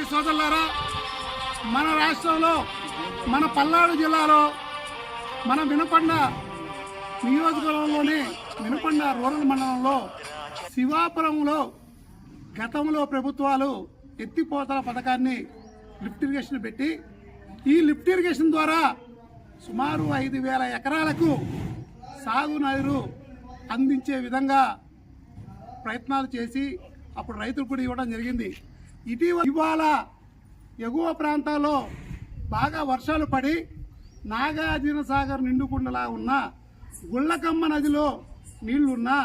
సోదరులారా, మన రాష్ట్రంలో మన పల్నాడు జిల్లాలో మన వినకొండ నియోజకవర్గంలోని వినకొండ రూరల్ మండలంలో శివాపురంలో గతంలో ప్రభుత్వాలు ఎత్తిపోతల పథకాన్ని లిఫ్ట్ ఇరిగేషన్ పెట్టి ఈ లిఫ్ట్ ఇరిగేషన్ ద్వారా సుమారు 5,000 ఎకరాలకు సాగునీరు అందించే విధంగా ప్రయత్నాలు చేసి అప్పుడు రైతులకు కూడా ఇవ్వడం జరిగింది. ఇవాళ ఎగువ ప్రాంతాల్లో బాగా వర్షాలు పడి నాగార్జున సాగర్ నిండుకుండలా ఉన్న గుళ్ళకమ్మ నదిలో నీళ్లున్నా,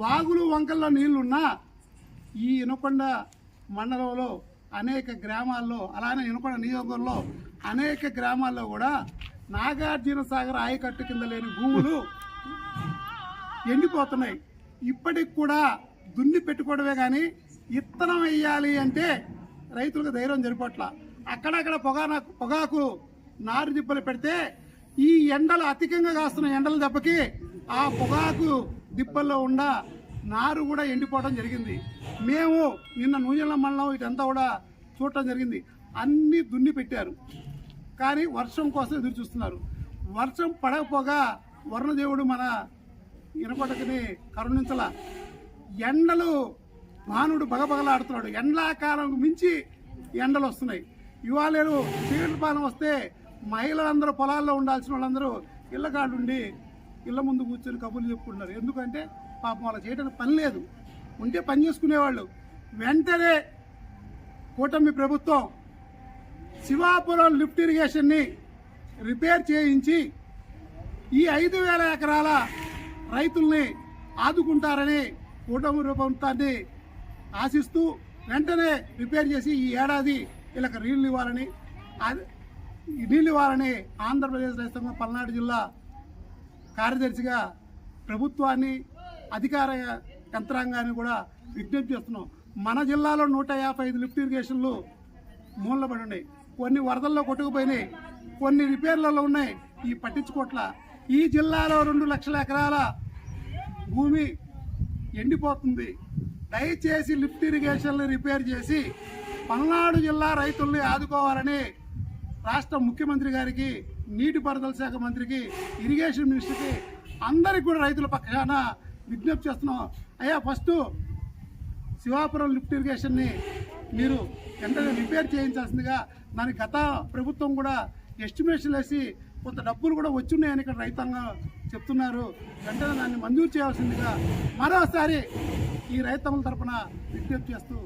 వాగులు వంకల్లో నీళ్లున్నా ఈ వినకొండ మండలంలో అనేక గ్రామాల్లో, అలానే వినకొండ నియోజకవర్గంలో అనేక గ్రామాల్లో కూడా నాగార్జున సాగర్ ఆయకట్టు కింద లేని భూములు ఎండిపోతున్నాయి. ఇప్పటికి కూడా దున్ని పెట్టుకోవడమే కానీ ఇత్తనం వేయాలి అంటే రైతులకు ధైర్యం జరిపట్ల. అక్కడక్కడ పొగాకు నారు దిబ్బలు పెడితే ఈ ఎండలు అధికంగా కాస్తున్న ఎండల దెబ్బకి ఆ పొగాకు దిబ్బల్లో ఉన్న నారు కూడా ఎండిపోవడం జరిగింది. మేము నిన్న నూజెల్ల మండలం ఇదంతా కూడా చూడటం జరిగింది. అన్నీ దున్ని పెట్టారు, కానీ వర్షం కోసం ఎదురు చూస్తున్నారు. వర్షం పడకపోగా వరుణదేవుడు మన వినకొండకి కరుణించల. ఎండలు భానుడు బగబగలాడుతున్నాడు. ఎండాకాలం మించి ఎండలు వస్తున్నాయి. ఇవాళ చీకటి పాలన వస్తే మహిళలందరూ పొలాల్లో ఉండాల్సిన వాళ్ళందరూ ఇళ్ళకాడుండి ఇళ్ళ ముందు కూర్చొని కబుర్లు చెప్పుకుంటున్నారు. ఎందుకంటే పాపం వాళ్ళ చేయడానికి పని లేదు, ఉంటే పని చేసుకునేవాళ్ళు. వెంటనే కూటమి ప్రభుత్వం శివాపురం లిఫ్ట్ ఇరిగేషన్ని రిపేర్ చేయించి ఈ 5,000 ఎకరాల రైతుల్ని ఆదుకుంటారని కూటమి ప్రభుత్వాన్ని ఆశిస్తూ వెంటనే రిపేర్ చేసి ఈ ఏడాది వీళ్ళకి నీళ్ళు ఇవ్వాలని ఆంధ్రప్రదేశ్ రైతాంగం పల్నాడు జిల్లా కార్యదర్శిగా ప్రభుత్వాన్ని, అధికార యంత్రాంగాన్ని కూడా విజ్ఞప్తి చేస్తున్నాం. మన జిల్లాలో 155 లిఫ్ట్ ఇరిగేషన్లు మూలబడి ఉన్నాయి. కొన్ని వరదల్లో కొట్టుకుపోయినాయి, కొన్ని రిపేర్లలో ఉన్నాయి. ఈ పట్టించుకోట్ల. ఈ జిల్లాలో 2 లక్షల ఎకరాల భూమి ఎండిపోతుంది. దయచేసి లిఫ్ట్ ఇరిగేషన్లు రిపేర్ చేసి పల్నాడు జిల్లా రైతుల్ని ఆదుకోవాలని రాష్ట్ర ముఖ్యమంత్రి గారికి, నీటిపారుదల శాఖ మంత్రికి, ఇరిగేషన్ మినిస్టర్కి, అందరికి కూడా రైతుల పక్షాన విజ్ఞప్తి చేస్తున్నాం. అయ్యా, ఫస్ట్ శివాపురం లిఫ్ట్ ఇరిగేషన్ని మీరు వెంటనే రిపేర్ చేయించాల్సిందిగా, దానికి గత ప్రభుత్వం కూడా ఎస్టిమేషన్ వేసి కొంత డబ్బులు కూడా వచ్చున్నాయని ఇక్కడ రైతాంగం చెప్తున్నారు. వెంటనే దాన్ని మంజూరు చేయాల్సిందిగా మరోసారి ఈ రైతాంగం తరఫున విజ్ఞప్తి చేస్తూ